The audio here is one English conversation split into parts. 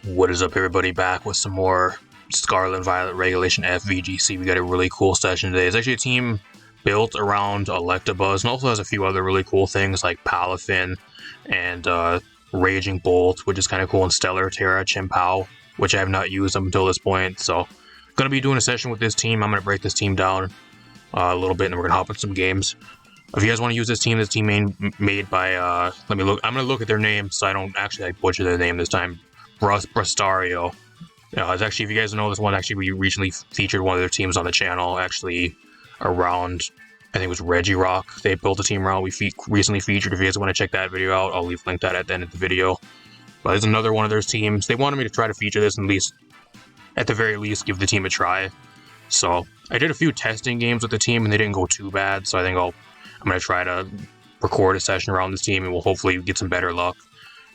What is up, everybody? Back with some more Scarlet and Violet Regulation F VGC. We got a really cool session today. It's actually a team built around ELECTABUZZ and also has a few other really cool things like Palafin and Raging Bolt, which is kind of cool, and Stellar Terra Chimpao, which I have not used up until this point. So, going to be doing a session with this team. I'm going to break this team down a little bit, and we're going to hop in some games. If you guys want to use this team made by, let me look. I'm going to look at their name so I don't actually butcher their name this time. Brastario. It's actually, if you guys know this one, actually we recently featured one of their teams on the channel, actually around, I think it was Reggie Rock. They built a team around we recently featured. If you guys want to check that video out, I'll leave a link to that at the end of the video. But it's another one of their teams. They wanted me to try to feature this, and at the very least, give the team a try. So I did a few testing games with the team, and they didn't go too bad. So I think I'm going to try to record a session around this team, and we'll hopefully get some better luck.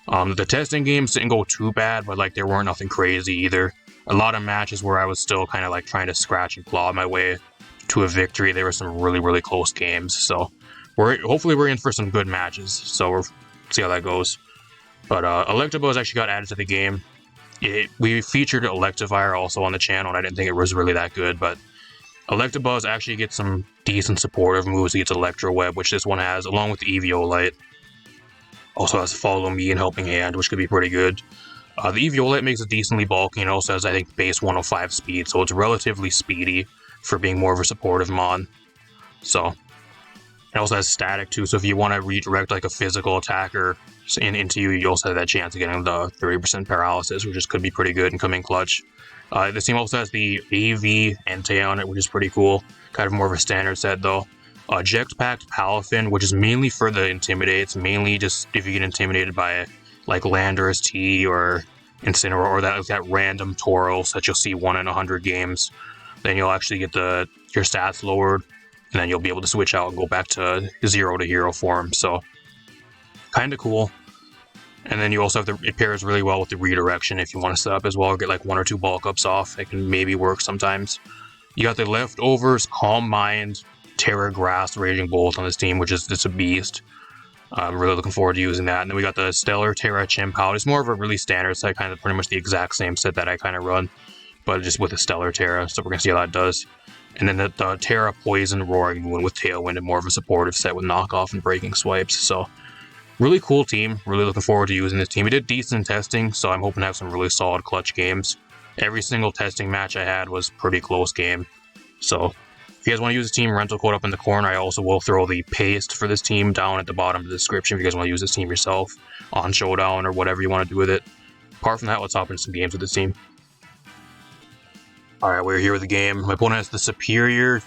The testing games didn't go too bad, but like there weren't nothing crazy either. A lot of matches where I was still kind of like trying to scratch and claw my way to a victory. There were some really, really close games. So hopefully we're in for some good matches. So we'll see how that goes. But ELECTABUZZ actually got added to the game. We featured Electivire also on the channel, and I didn't think it was really that good, but ELECTABUZZ actually gets some decent supportive moves. It gets Electro Web, which this one has, along with the eviolite. Also has Follow Me and Helping Hand, which could be pretty good. The eviolite makes it decently bulky and also has, I think, base 105 speed, so it's relatively speedy for being more of a supportive mon. So, it also has static too, so if you want to redirect like a physical attacker into you, you also have that chance of getting the 30% paralysis, which could be pretty good and come in clutch. This team also has the AV Entei on it, which is pretty cool. Kind of more of a standard set though. Jetpacked Palafin, which is mainly for the Intimidates, mainly just if you get intimidated by like Landorus T or Incineroar or that random Tauros that you'll see 1 in 100 games, then you'll actually get your stats lowered, and then you'll be able to switch out and go back to 0 to hero form. So kind of cool. And then you also have it pairs really well with the redirection if you want to set up as well, or get like 1 or 2 bulk ups off. It can maybe work sometimes. You got the Leftovers, Calm Mind, Terra Grass, Raging Bolt on this team, which is just a beast. I'm really looking forward to using that. And then we got the Stellar Terra Chimpao. It's more of a really standard set, kind of pretty much the exact same set that I kind of run, but just with the Stellar Terra, so we're going to see how that does. And then the Terra Poison Roaring Moon with Tailwind, and more of a supportive set with knockoff and breaking swipes. So really cool team. Really looking forward to using this team. We did decent testing, so I'm hoping to have some really solid clutch games. Every single testing match I had was pretty close game. So if you guys want to use this team, rental code up in the corner. I also will throw the paste for this team down at the bottom of the description if you guys want to use this team yourself on Showdown or whatever you want to do with it. Apart from that, let's hop into some games with this team. Alright, we're here with the game. My opponent has the Superior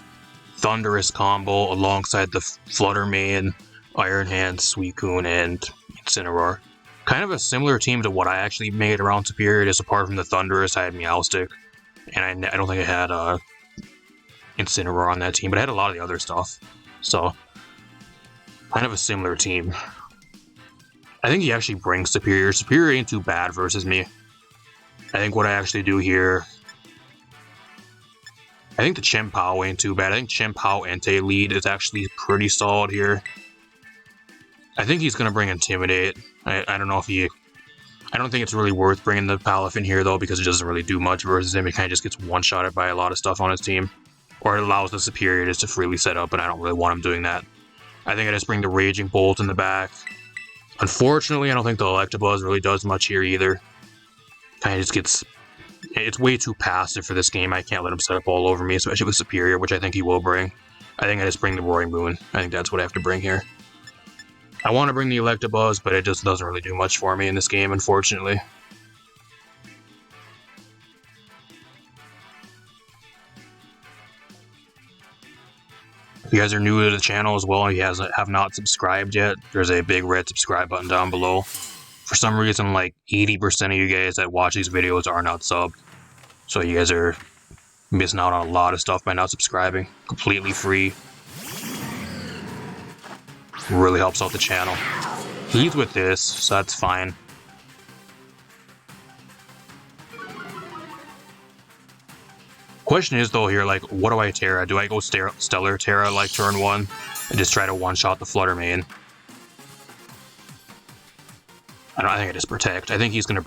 Thunderous combo alongside the Flutter Mane, Iron Hand, Suicune, and Incineroar. Kind of a similar team to what I actually made around Superior, just apart from the Thunderous, I had Meowstic, and I don't think I had Incineroar on that team, but I had a lot of the other stuff. So, kind of a similar team. I think he actually brings Superior. Superior ain't too bad versus me. I think what I actually do here, I think the Chimpao ain't too bad. I think Chimpao Entei lead is actually pretty solid here. I think he's going to bring Intimidate. I don't know if I don't think it's really worth bringing the Palafin here though, because it doesn't really do much versus him. He kind of just gets one-shotted by a lot of stuff on his team. Or it allows the Superior just to freely set up, and I don't really want him doing that. I think I just bring the Raging Bolt in the back. Unfortunately, I don't think the ELECTABUZZ really does much here either. Kind of just gets... It's way too passive for this game. I can't let him set up all over me, especially with Superior, which I think he will bring. I think I just bring the Roaring Moon. I think that's what I have to bring here. I want to bring the ELECTABUZZ, but it just doesn't really do much for me in this game, unfortunately. If you guys are new to the channel as well and you have not subscribed yet, there's a big red subscribe button down below. For some reason, like 80% of you guys that watch these videos are not subbed. So you guys are missing out on a lot of stuff by not subscribing. Completely free. Really helps out the channel. He's with this, so that's fine. Question is though here, like, what do I Terra? Do I go Stellar Terra like turn 1 and just try to one-shot the Flutter Mane? I I think I just protect. I think he's gonna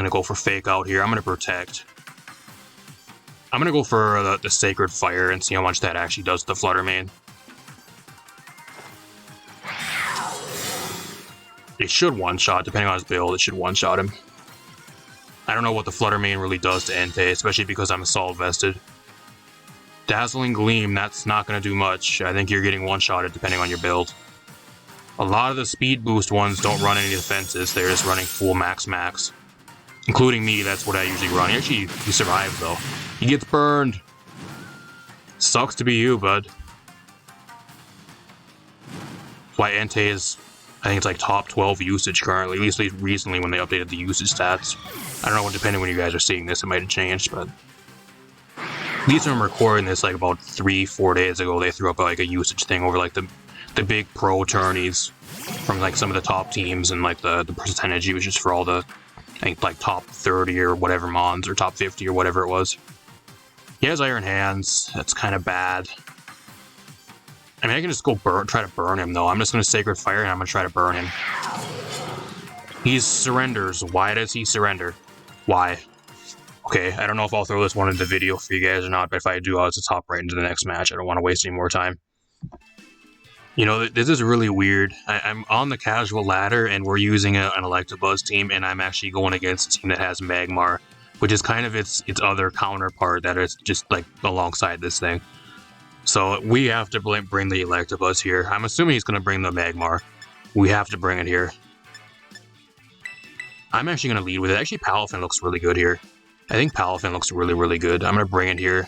go for fake out here. I'm gonna protect. I'm gonna go for the Sacred Fire and see how much that actually does to the Flutter Mane. It should one-shot, depending on his build, it should one-shot him. I don't know what the Flutter Mane really does to Entei, especially because I'm Assault vested. Dazzling Gleam, that's not going to do much. I think you're getting one-shotted depending on your build. A lot of the speed boost ones don't run any defenses, they're just running full max. Including me, that's what I usually run. Actually, he survives though. He gets burned! Sucks to be you, bud. Why Entei is, I think it's like top 12 usage currently, at least recently when they updated the usage stats. I don't know, depending when you guys are seeing this, it might have changed, but... At least when I'm recording this like about 3-4 days ago, they threw up like a usage thing over like the big pro tourneys from like some of the top teams, and like the percentage usage for all the, I think like top 30 or whatever mons, or top 50 or whatever it was. He has Iron Hands, that's kind of bad. I mean, I can just go try to burn him though. I'm just going to Sacred Fire and I'm going to try to burn him. He surrenders. Why does he surrender? Why? Okay, I don't know if I'll throw this one into the video for you guys or not, but if I do, I'll just hop right into the next match. I don't want to waste any more time. You know, this is really weird. I'm on the casual ladder, and we're using an ELECTABUZZ team, and I'm actually going against a team that has Magmar, which is kind of its other counterpart that is just, like, alongside this thing. So we have to bring the ELECTABUZZ here. I'm assuming he's going to bring the Magmar. We have to bring it here. I'm actually going to lead with it. Actually, Palafin looks really good here. I think Palafin looks really, really good. I'm going to bring it here.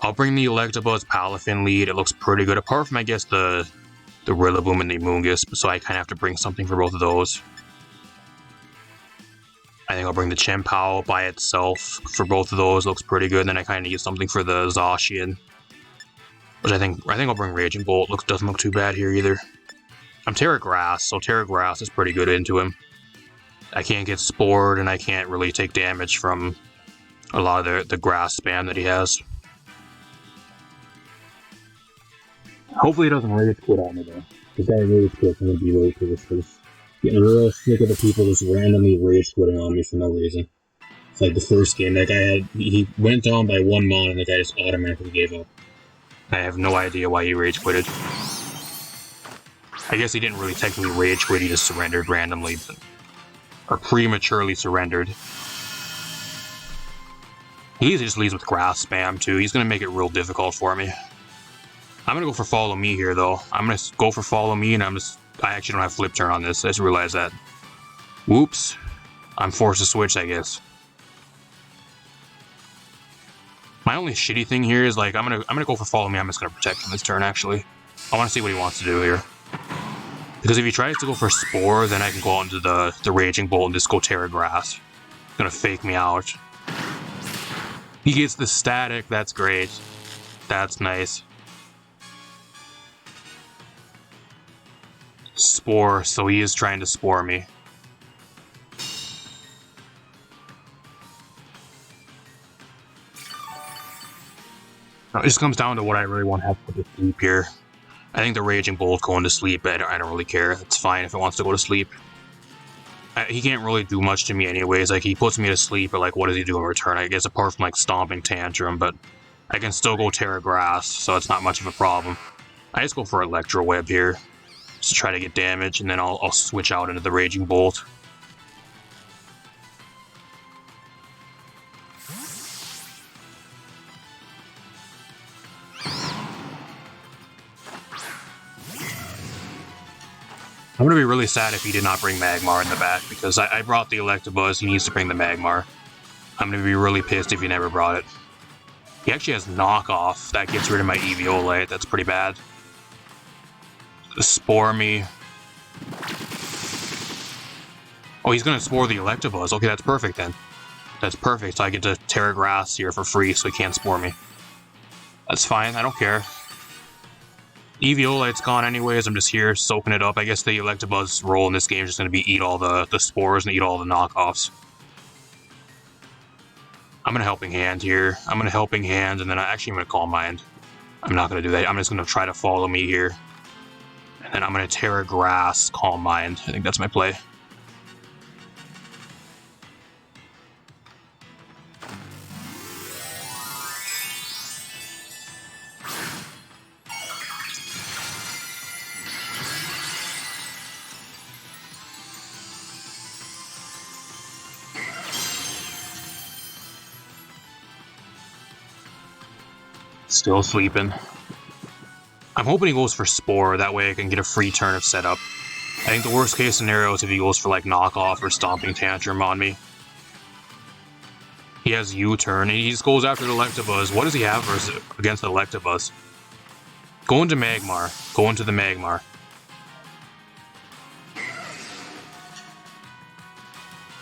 I'll bring the ELECTABUZZ Palafin lead. It looks pretty good, apart from, I guess, the Rillaboom and the Amoonguss, so I kind of have to bring something for both of those. I think I'll bring the Chien-Pao by itself for both of those. Looks pretty good. And then I kind of need something for the Zacian, which I think I'll bring Raging Bolt. Doesn't look too bad here either. I'm Terra Grass, so Terra Grass is pretty good into him. I can't get spored, and I can't really take damage from a lot of the grass spam that he has. Hopefully he doesn't rage quit on me though. If that rage quit, I'm gonna be really pissed because getting real sick of the people just randomly rage quitting on me for no reason. It's like the first game, that guy he went down by 1 mon and the guy just automatically gave up. I have no idea why he rage quitted. I guess he didn't really technically rage quit, he just surrendered randomly, but, or prematurely surrendered. He just leads with grass spam too. He's gonna make it real difficult for me. I'm gonna go for Follow Me here though. I'm gonna go for Follow Me, and I actually don't have Flip Turn on this. I just realized that. Whoops. I'm forced to switch, I guess. My only shitty thing here is like I'm gonna go for Follow Me. I'm just gonna protect him this turn actually. I wanna see what he wants to do here. Because if he tries to go for Spore, then I can go out into the Raging Bolt and just go Terra Grass. He's gonna fake me out. He gets the static, that's great. That's nice. Spore, so he is trying to Spore me. Now, it just comes down to what I really want to have to put to sleep here. I think the Raging Bolt going to sleep, I don't really care. It's fine if it wants to go to sleep. He can't really do much to me anyways. Like, he puts me to sleep, but like, what does he do in return? I guess apart from like Stomping Tantrum, but I can still go Terra Grass, so it's not much of a problem. I just go for Electro Web here, just to try to get damage, and then I'll switch out into the Raging Bolt. I'm going to be really sad if he did not bring Magmar in the back, because I brought the ELECTABUZZ, he needs to bring the Magmar. I'm going to be really pissed if he never brought it. He actually has Knockoff, that gets rid of my eviolite, that's pretty bad. Spore me. Oh, he's going to Spore the ELECTABUZZ, okay, that's perfect then. That's perfect, so I get to Terra Grass here for free, so he can't Spore me. That's fine, I don't care. Eviolite's gone anyways, I'm just here soaking it up. I guess the ELECTABUZZ role in this game is just going to be eat all the spores and eat all the knockoffs. I'm going to Helping Hand here. I'm going to Helping Hand, and then I'm going to Calm Mind. I'm not going to do that. I'm just going to try to Follow Me here. And then I'm going to Terra Grass, Calm Mind. I think that's my play. Still sleeping. I'm hoping he goes for Spore, that way I can get a free turn of setup. I think the worst case scenario is if he goes for like Knockoff or Stomping Tantrum on me. He has U-turn, and he just goes after the ELECTABUZZ. What does he have against the ELECTABUZZ? Go into Magmar. Go into the Magmar.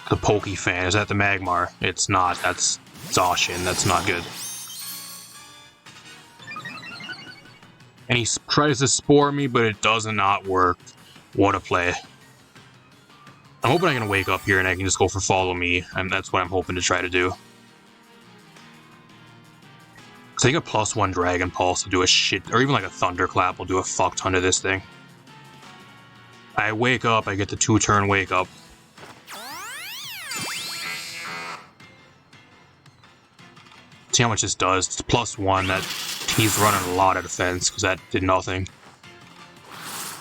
The Pokefan. Is that the Magmar? It's not. That's Zacian. That's not good. And he tries to Spore me, but it does not work. What a play. I'm hoping I can wake up here and I can just go for Follow Me, and that's what I'm hoping to try to do. I think a +1 Dragon Pulse will do a shit, or even like a Thunderclap will do a fuck ton of this thing. I wake up, I get the 2-turn wake up. See how much this does. It's +1, that he's running a lot of defense, because that did nothing.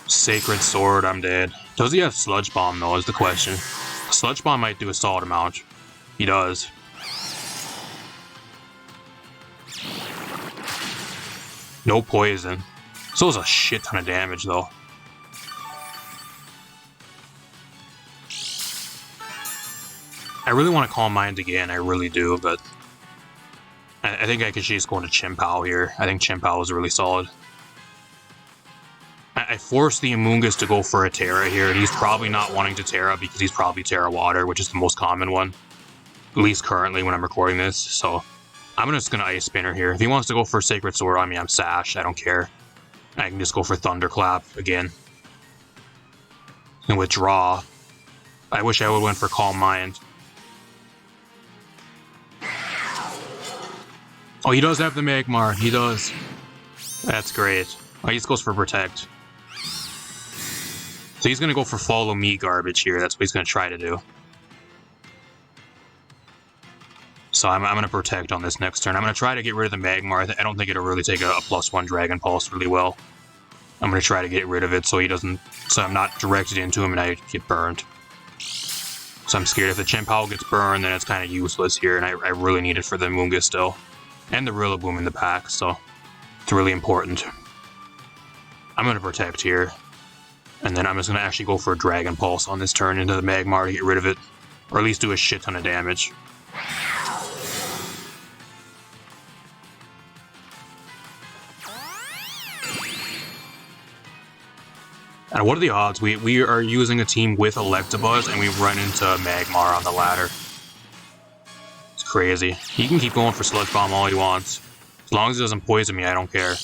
Sacred Sword, I'm dead. Does he have Sludge Bomb though, is the question. Sludge Bomb might do a solid amount. He does. No poison. So it's a shit ton of damage though. I really want to Calm Mind again, I really do, but I think I could just go into Chien-Pao here. I think Chien-Pao is really solid. I forced the Amoonguss to go for a Terra here, and he's probably not wanting to Terra because he's probably Terra Water, which is the most common one. At least currently when I'm recording this, so I'm just going to Ice Spinner here. If he wants to go for Sacred Sword on me, I'm Sash, I don't care. I can just go for Thunderclap again. And withdraw. I wish I would went for Calm Mind. Oh, he does have the Magmar, he does. That's great. Oh, he just goes for Protect. So he's going to go for Follow Me garbage here. That's what he's going to try to do. So I'm going to Protect on this next turn. I'm going to try to get rid of the Magmar. I don't think it'll really take a +1 Dragon Pulse really well. I'm going to try to get rid of it so he doesn't... So I'm not directed into him and I get burned. So I'm scared if the Chien-Pao gets burned, then it's kind of useless here. And I really need it for the Amoonguss still. And the Rillaboom in the pack, so it's really important. I'm going to Protect here. And then I'm just going to actually go for a Dragon Pulse on this turn into the Magmar to get rid of it. Or at least do a shit ton of damage. And what are the odds? We are using a team with ELECTABUZZ and we run into Magmar on the ladder. It's crazy. He can keep going for Sludge Bomb all he wants. As long as it doesn't poison me, I don't care.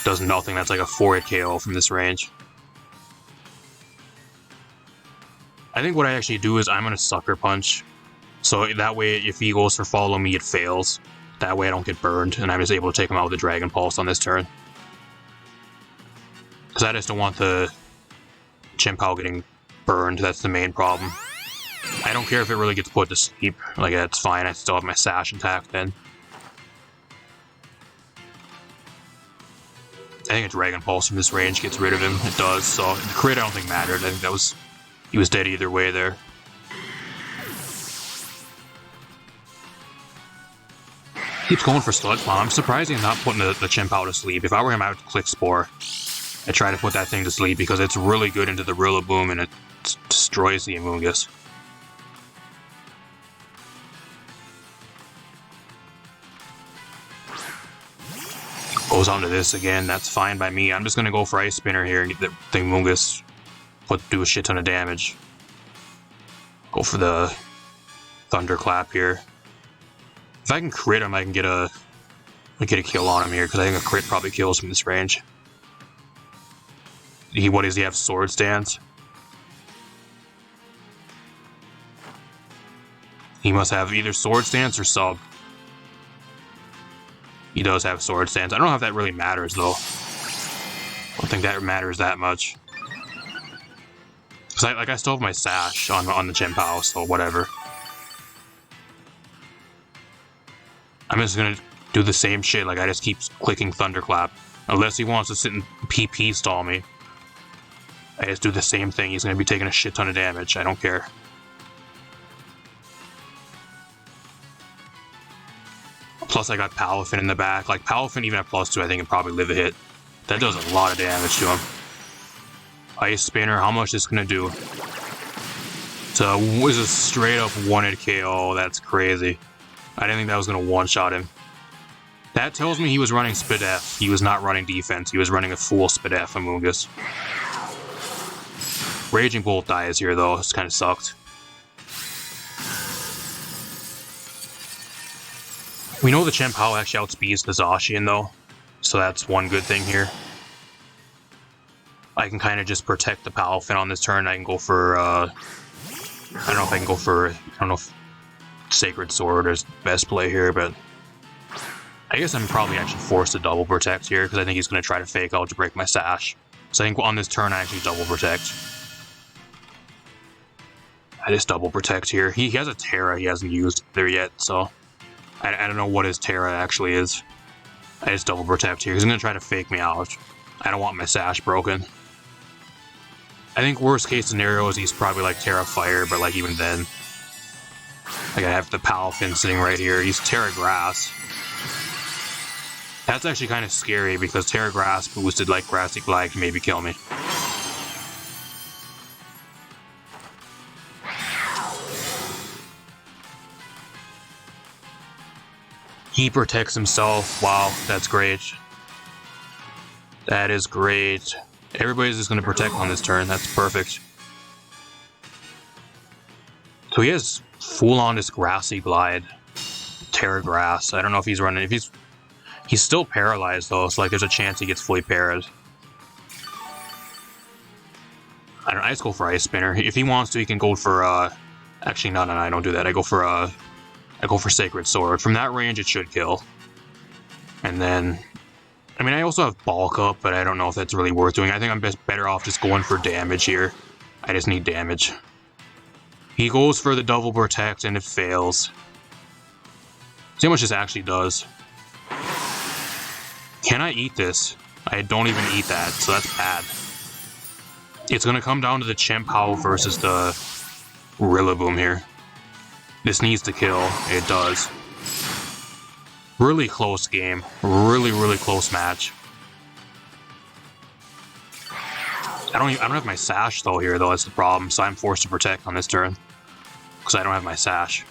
Does nothing. That's like a 4-hit KO from this range. I think what I actually do is I'm going to Sucker Punch. So that way, if he goes for Follow Me, it fails. That way I don't get burned, and I'm just able to take him out with the Dragon Pulse on this turn. Because I just don't want the Chien-Pao getting burned, that's the main problem. I don't care if it really gets put to sleep, like that's fine, I still have my Sash intact then. I think a Dragon Pulse from this range gets rid of him, it does, so the crit I don't think mattered, I think that was... He was dead either way there. Keeps going for Sludge Bomb. I'm surprised he's not putting the Chien-Pao to sleep. If I were him, I would click Spore. I try to put that thing to sleep because it's really good into the Rillaboom and it destroys the Amoonguss. Goes on to this again. That's fine by me. I'm just going to go for Ice Spinner here and get the Amoonguss. Do a shit ton of damage. Go for the Thunderclap here. If I can crit him, I can get a kill on him here, because I think a crit probably kills from this range. What does he have? Sword Stance? He must have either Sword Stance or Sub. He does have Sword Stance. I don't know if that really matters, though. I don't think that matters that much. Because I still have my Sash on the Chien-Pao, so whatever. I'm just gonna do the same shit, like I just keep clicking Thunderclap. Unless he wants to sit and PP stall me. I just do the same thing, he's gonna be taking a shit ton of damage, I don't care. Plus I got Palafin in the back. Like, Palafin even at +2, I think can probably live a hit. That does a lot of damage to him. Ice Spinner, how much is this gonna do? So, was a straight up 1-hit KO. That's crazy. I didn't think that was gonna one-shot him. That tells me he was running Spadef. He was not running defense. He was running a full Spadef Amoonguss. Raging Bolt dies here, though. It's kind of sucked. We know the Chien-Pao actually outspeeds the Zacian, though. So that's one good thing here. I can kind of just protect the Palafin on this turn. I can go for, I don't know if I can go for, I don't know if Sacred Sword is best play here, but I guess I'm probably actually forced to double protect here, because I think he's going to try to fake out to break my sash. So I think on this turn I actually double protect. I just double protect here. He has a Terra he hasn't used there yet, so I don't know what his Terra actually is. I just double protect here, because he's going to try to fake me out. I don't want my sash broken. I think worst case scenario is he's probably like Terra Fire, but like even then, like I have the Palafin sitting right here. He's Terra Grass. That's actually kind of scary because Terra Grass boosted like Grassy Glide can maybe kill me. He protects himself. Wow, that's great. That is great. Everybody's just going to protect on this turn. That's perfect. So he has full-on this Grassy Glide. Terra Grass. I don't know if he's running... He's still paralyzed, though, so like there's a chance he gets fully parried. I just go for Ice Spinner. If he wants to, he can go for, Actually, no, I don't do that. I go for Sacred Sword. From that range, it should kill. And then... I mean, I also have Bulk Up, but I don't know if that's really worth doing. I think I'm better off just going for damage here. I just need damage. He goes for the double protect, and it fails. See how much this actually does. Can I eat this? I don't even eat that, so that's bad. It's going to come down to the Chien-Pao versus the Rillaboom here. This needs to kill. It does. Really close game. Really, really close match. I don't have my sash though here though, that's the problem, so I'm forced to protect on this turn. Because I don't have my sash.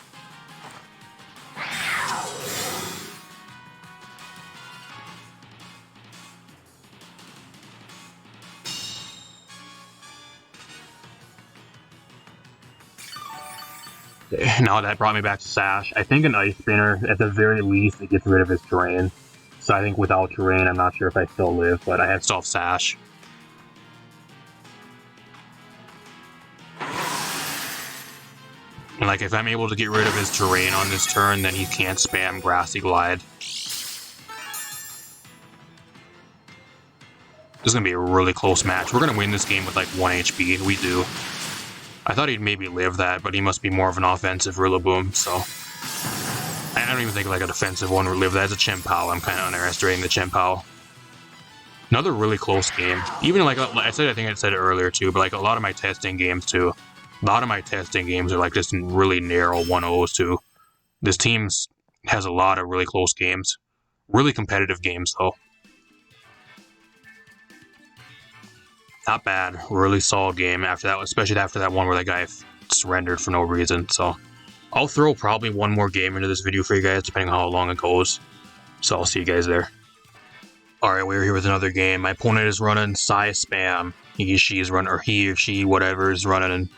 Now that brought me back to Sash. I think an Ice Spinner, at the very least, it gets rid of his terrain. So I think without terrain, I'm not sure if I still live, but I still have Sash. And like, if I'm able to get rid of his terrain on this turn, then he can't spam Grassy Glide. This is going to be a really close match. We're going to win this game with like 1 HP, we do. I thought he'd maybe live that, but he must be more of an offensive Rillaboom, so... I don't even think like a defensive one would live that. As a Chien-Pao, I'm kind of underestimating the Chien-Pao. Another really close game. Even like, I think I said it earlier too, but like a lot of my testing games too. A lot of my testing games are like just really narrow 1-0s too. This team has a lot of really close games. Really competitive games though. Not bad. Really solid game after that, especially after that one where that guy surrendered for no reason. So I'll throw probably one more game into this video for you guys, depending on how long it goes. So I'll see you guys there. Alright, we're here with another game. My opponent is running Psy Spam. He or she, whatever, is running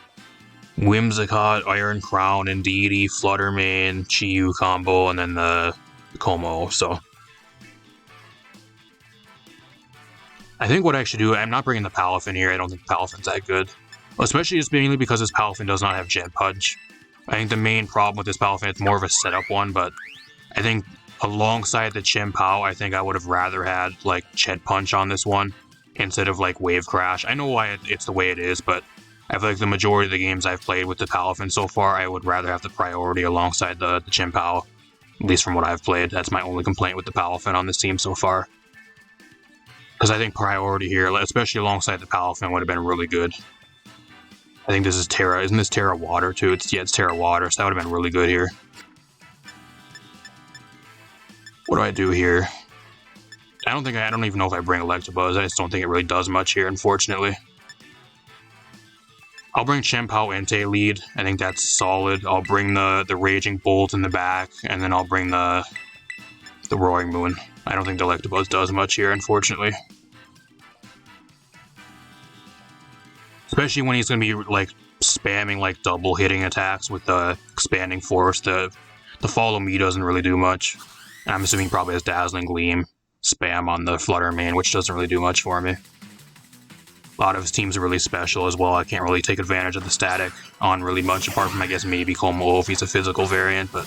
Whimsicott, Iron Crown, Indeedee, Fluttermane, Chi-Yu combo, and then the Como. So I think what I should do, I'm not bringing the Palafin here. I don't think Palafin's that good. Especially just mainly because this Palafin does not have Jet Punch. I think the main problem with this Palafin, it's more of a setup one, but I think alongside the Chien-Pao, I think I would have rather had like Jet Punch on this one instead of like Wave Crash. I know why it's the way it is, but I feel like the majority of the games I've played with the Palafin so far, I would rather have the priority alongside the Chien-Pao. At least from what I've played. That's my only complaint with the Palafin on this team so far. Because I think priority here, especially alongside the Palafin, would have been really good. I think this is Terra. Isn't this Terra Water too? It's Terra Water, so that would have been really good here. What do I do here? I don't even know if I bring ELECTABUZZ. I just don't think it really does much here, unfortunately. I'll bring Chien-Pao Entei lead. I think that's solid. I'll bring the Raging Bolt in the back, and then I'll bring the Roaring Moon. I don't think the ELECTABUZZ does much here, unfortunately. Especially when he's going to be, like, spamming, like, double hitting attacks with the Expanding Force. The Follow Me doesn't really do much. And I'm assuming he probably has Dazzling Gleam spam on the Flutter Mane, which doesn't really do much for me. A lot of his teams are really special as well. I can't really take advantage of the static on really much, apart from, I guess, maybe Como if he's a physical variant, but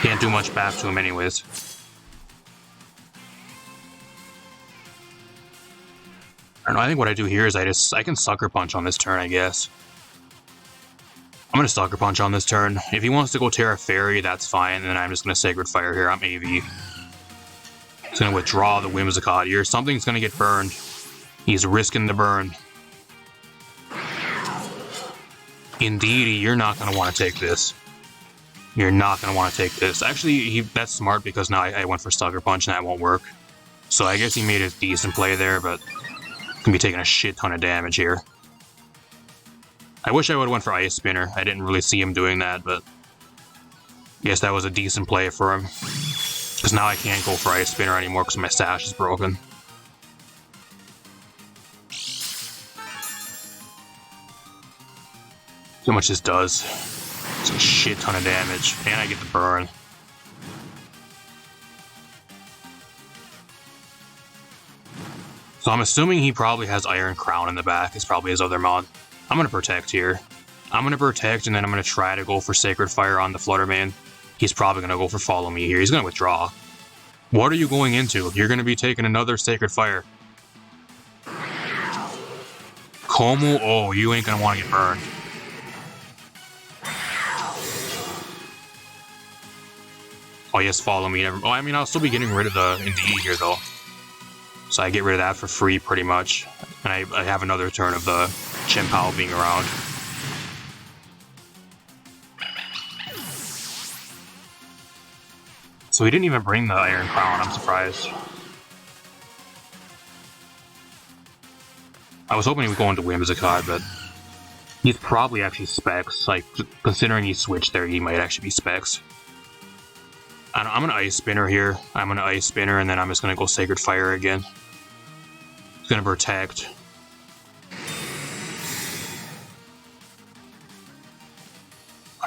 can't do much back to him anyways. I don't know, I think what I do here is I can Sucker Punch on this turn, I guess. I'm going to Sucker Punch on this turn. If he wants to go Terra Fairy, that's fine, and then I'm just going to Sacred Fire here. I'm AV. He's going to withdraw the Whimsicott here. Something's going to get burned. He's risking the burn. Indeed, you're not going to want to take this. You're not going to want to take this. Actually, that's smart because now I went for Sucker Punch and that won't work. So I guess he made a decent play there, but going to be taking a shit ton of damage here. I wish I would have went for Ice Spinner. I didn't really see him doing that, but I guess that was a decent play for him. Because now I can't go for Ice Spinner anymore because my Sash is broken. See how much this does. It's a shit ton of damage. And I get the burn. So I'm assuming he probably has Iron Crown in the back. It's probably his other mod. I'm going to Protect here. I'm going to Protect, and then I'm going to try to go for Sacred Fire on the Flutter Mane. He's probably going to go for Follow Me here. He's going to withdraw. What are you going into? You're going to be taking another Sacred Fire. Como? Oh, you ain't going to want to get burned. Oh, yes, Follow Me. Oh, I mean, I'll still be getting rid of the Indeed here, though. So I get rid of that for free, pretty much. And I have another turn of the Chien-Pao being around. So he didn't even bring the Iron Crown, I'm surprised. I was hoping he would go into Whimsicott, but he's probably actually Specs. Like, considering he switched there, he might actually be Specs. I'm gonna Ice Spinner here. I'm gonna Ice Spinner, and then I'm just gonna go Sacred Fire again. He's gonna Protect.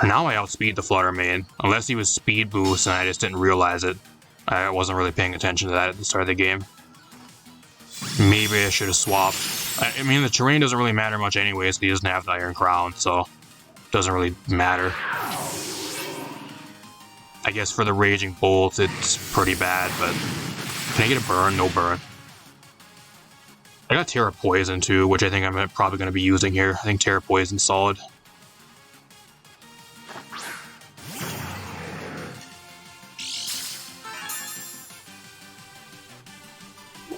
Now I outspeed the Flutter Mane, unless he was Speed Boost and I just didn't realize it. I wasn't really paying attention to that at the start of the game. Maybe I should have swapped. I mean, the terrain doesn't really matter much anyways, because he doesn't have the Iron Crown, so it doesn't really matter. I guess for the Raging Bolt, it's pretty bad, but can I get a burn? No burn. I got Terra Poison too, which I think I'm probably going to be using here. I think Terra Poison's solid.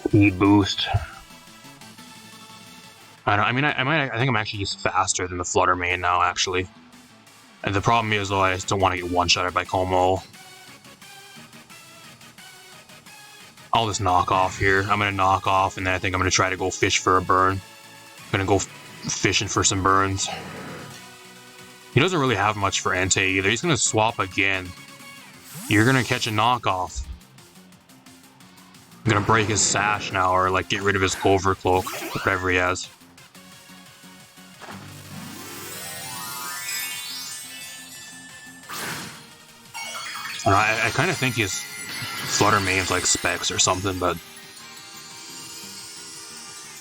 Speed Boost. I think I'm actually just faster than the Flutter Mane now, actually. And the problem is, though, I just don't want to get one-shotted by Como. I'll just knock off here. I'm going to knock off, and then I think I'm going to try to go fish for a burn. I'm going to go fishing for some burns. He doesn't really have much for Entei either. He's going to swap again. You're going to catch a knockoff. I'm going to break his Sash now, or like get rid of his Covert Cloak, whatever he has. I kind of think his Flutter Mane's like Specs or something, but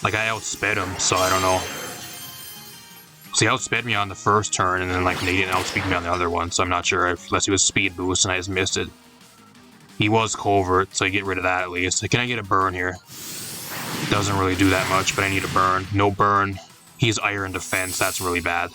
like I outsped him, so I don't know. So he outsped me on the first turn, and then like they didn't outspeed me on the other one, so I'm not sure unless he was Speed Boost and I just missed it. He was Covert, so I get rid of that at least. Can I get a burn here? Doesn't really do that much, but I need a burn. No burn. He's Iron Defense, that's really bad.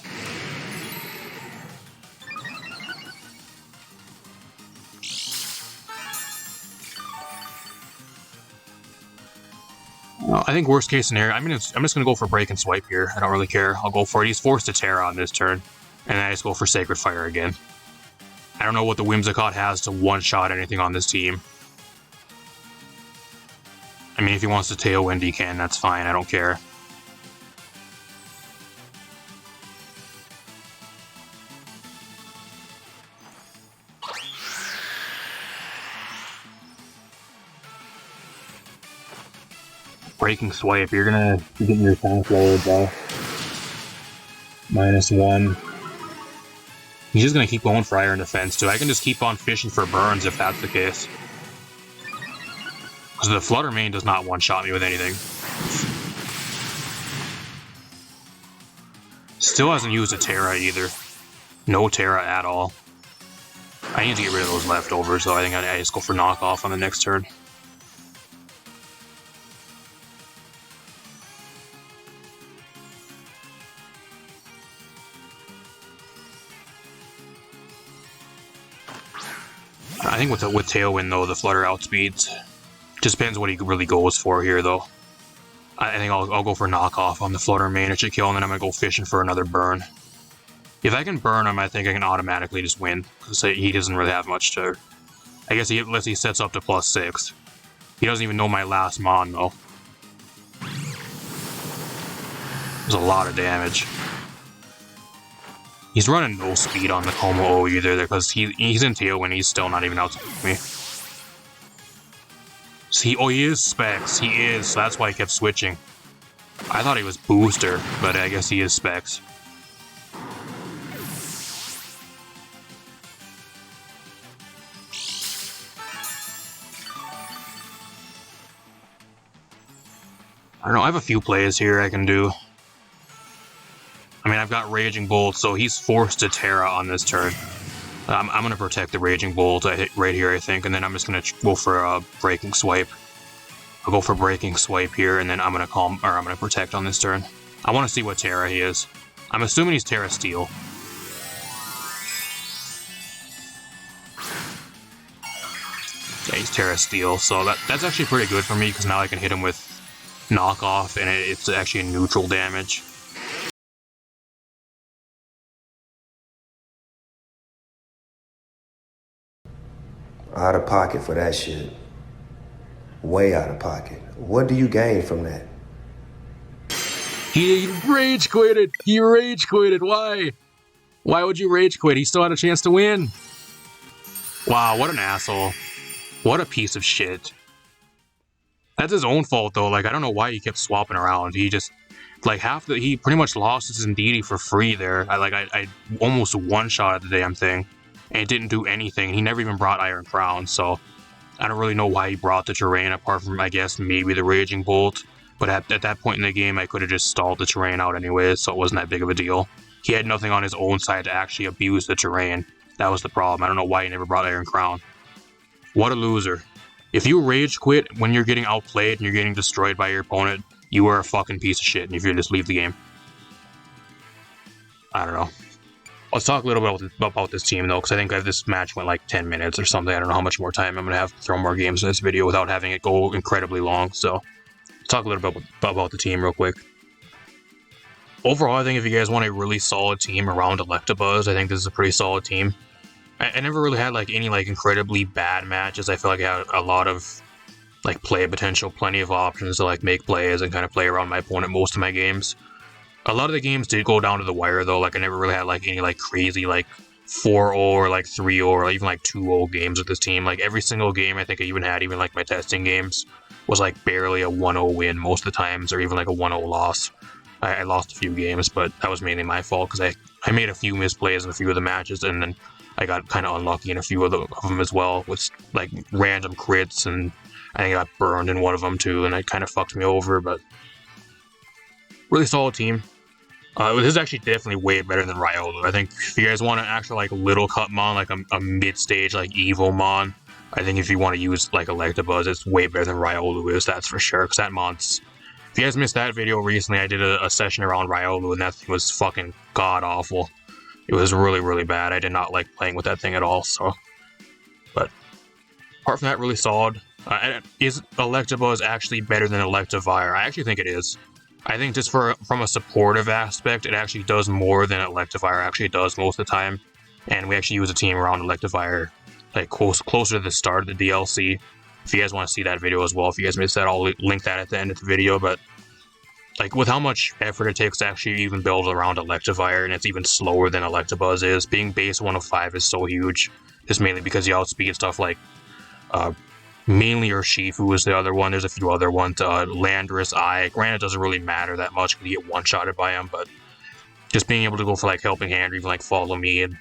I think worst case scenario, I'm just going to go for Break and Swipe here. I don't really care. I'll go for it. He's forced to Terra on this turn. And then I just go for Sacred Fire again. I don't know what the Whimsicott has to one-shot anything on this team. I mean, if he wants to Tailwind, he can. That's fine. I don't care. Breaking Swipe, you're getting your tank lowered though. -1. He's just gonna keep going for Iron Defense too. I can just keep on fishing for burns if that's the case. Because the Flutter Mane does not one-shot me with anything. Still hasn't used a Terra either. No Terra at all. I need to get rid of those leftovers, so I think I just go for knockoff on the next turn. I think with Tailwind though, the Flutter outspeeds. Just depends what he really goes for here though. I think I'll go for knockoff on the Flutter Mane. It should kill, and then I'm gonna go fishing for another burn. If I can burn him, I think I can automatically just win, because he doesn't really have much to... I guess unless he sets up to +6. He doesn't even know my last mon, though. There's a lot of damage. He's running no speed on the Como O either, because he's in Tailwind, he's still not even outspeeding me. See, oh, he is Specs. He is, so that's why he kept switching. I thought he was Booster, but I guess he is Specs. I don't know, I have a few plays here I can do. I mean, I've got Raging Bolt, so he's forced to Terra on this turn. I'm going to protect the Raging Bolt right here, I think, and then I'm just going to go for a Breaking Swipe. I'll go for Breaking Swipe here, and then I'm going to protect on this turn. I want to see what Terra he is. I'm assuming he's Terra Steel. Yeah, he's Terra Steel, so that's actually pretty good for me, because now I can hit him with knockoff, and it's actually a neutral damage. Out of pocket for that shit. Way out of pocket. What do you gain from that? He rage quitted! He rage quitted! Why? Why would you rage quit? He still had a chance to win! Wow, what an asshole. What a piece of shit. That's his own fault though, like I don't know why he kept swapping around. He just, like he pretty much lost his Indeedee for free there. I almost one-shot the damn thing. And it didn't do anything. He never even brought Iron Crown, so I don't really know why he brought the terrain, apart from, I guess, maybe the Raging Bolt. But at that point in the game, I could have just stalled the terrain out anyways, so it wasn't that big of a deal. He had nothing on his own side to actually abuse the terrain. That was the problem. I don't know why he never brought Iron Crown. What a loser. If you rage quit when you're getting outplayed and you're getting destroyed by your opponent, you are a fucking piece of shit, and if you just leave the game. I don't know. Let's talk a little bit about this team, though, because I think this match went like 10 minutes or something. I don't know how much more time I'm going to have to throw more games in this video without having it go incredibly long. So, let's talk a little bit about the team real quick. Overall, I think if you guys want a really solid team around ELECTABUZZ, I think this is a pretty solid team. I never really had like any like incredibly bad matches. I feel like I had a lot of like play potential, plenty of options to like make plays and kind of play around my opponent most of my games. A lot of the games did go down to the wire, though. Like, I never really had, like, any, like, crazy, like, 4-0 or, like, 3-0 or even, like, 2-0 games with this team. Like, every single game I think I even had, even, like, my testing games, was, like, barely a 1-0 win most of the times, or even, like, a 1-0 loss. I lost a few games, but that was mainly my fault, because I made a few misplays in a few of the matches, and then I got kind of unlucky in a few of them as well, with, like, random crits, and I think I got burned in one of them, too, and it kind of fucked me over, but... Really solid team. This is actually definitely way better than Riolu. I think if you guys want an actual like little cut mon, like a mid-stage like Evo mon, I think if you want to use like ELECTABUZZ, it's way better than Riolu is, that's for sure. Because that mon's... If you guys missed that video recently, I did a session around Riolu, and that thing was fucking god-awful. It was really, really bad. I did not like playing with that thing at all, so... But, apart from that, really solid. Is ELECTABUZZ actually better than Electivire? I actually think it is. I think just from a supportive aspect, it actually does more than Electivire actually does most of the time. And we actually use a team around Electivire, like closer to the start of the DLC. if you guys want to see that video as well. If you guys missed that, I'll link that at the end of the video. But like, with how much effort it takes to actually even build around Electivire, and it's even slower than Electabuzz is, being base 105 is so huge. Just mainly because you outspeed stuff like mainly Urshifu is the other one. There's a few other ones. Landorus, granted, it doesn't really matter that much because you get one-shotted by him, but just being able to go for like Helping Hand or even like Follow Me and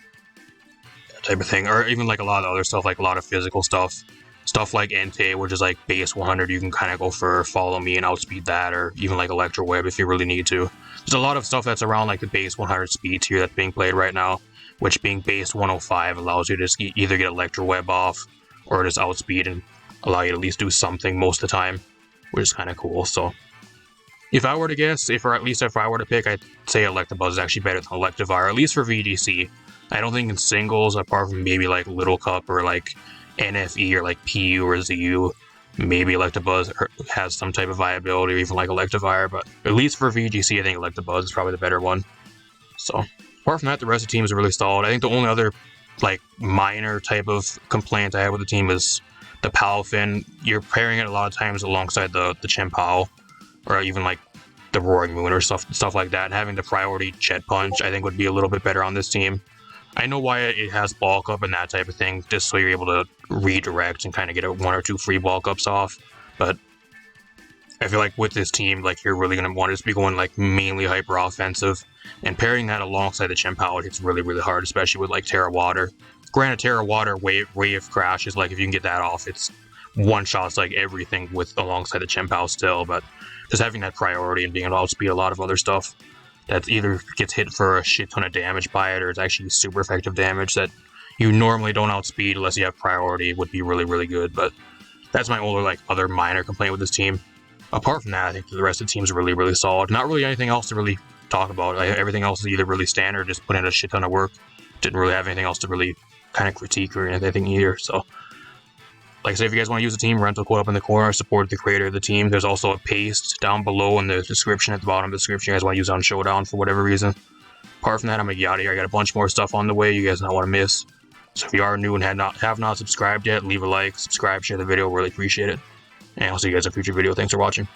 that type of thing, or even like a lot of other stuff, like a lot of physical stuff. Stuff like Entei, which is like base 100, you can kind of go for Follow Me and outspeed that, or even like Electro Web if you really need to. There's a lot of stuff that's around like the base 100 speed tier that's being played right now, which being base 105 allows you to just either get Electro Web off or just outspeed and allow you to at least do something most of the time, which is kind of cool. So if I were to guess, if I were to pick, I'd say Electabuzz is actually better than Electivire, at least for VGC. I don't think in singles, apart from maybe like Little Cup or like NFE or like PU or ZU, maybe Electabuzz has some type of viability, or even like Electivire, but at least for VGC, I think Electabuzz is probably the better one. So apart from that, the rest of the team is really solid. I think the only other like minor type of complaint I have with the team is the Palafin. You're pairing it a lot of times alongside the Chien-Pao, or even like the Roaring Moon or stuff like that. And having the priority Jet Punch, I think, would be a little bit better on this team. I know why it has bulk up and that type of thing, just so you're able to redirect and kind of get one or two free bulk ups off. But I feel like with this team, like, you're really going to want to just be going like mainly hyper offensive, and pairing that alongside the Chien-Pao, it's really, really hard, especially with like Terra Water. Granted, Terra Water wave crash is like, if you can get that off, it's one shots like everything with alongside the Chien-Pao still. But just having that priority and being able to outspeed a lot of other stuff that either gets hit for a shit ton of damage by it, or it's actually super effective damage that you normally don't outspeed unless you have priority, would be really, really good. But that's my only like other minor complaint with this team. Apart from that, I think the rest of the team's really, really solid. Not really anything else to really talk about. Everything else is either really standard, just put in a shit ton of work. Didn't really have anything else to really kind of critique or anything either. So, like I said, if you guys want to use the team, rental code up in the corner, support the creator of the team. There's also a paste down below in the description, at the bottom of the description. You guys want to use it on Showdown for whatever reason. Apart from that, I'm going to get out of here. I got a bunch more stuff on the way you guys don't want to miss. So if you are new and have not subscribed yet, leave a like, subscribe, share the video. Really appreciate it. And I'll see you guys in a future video. Thanks for watching.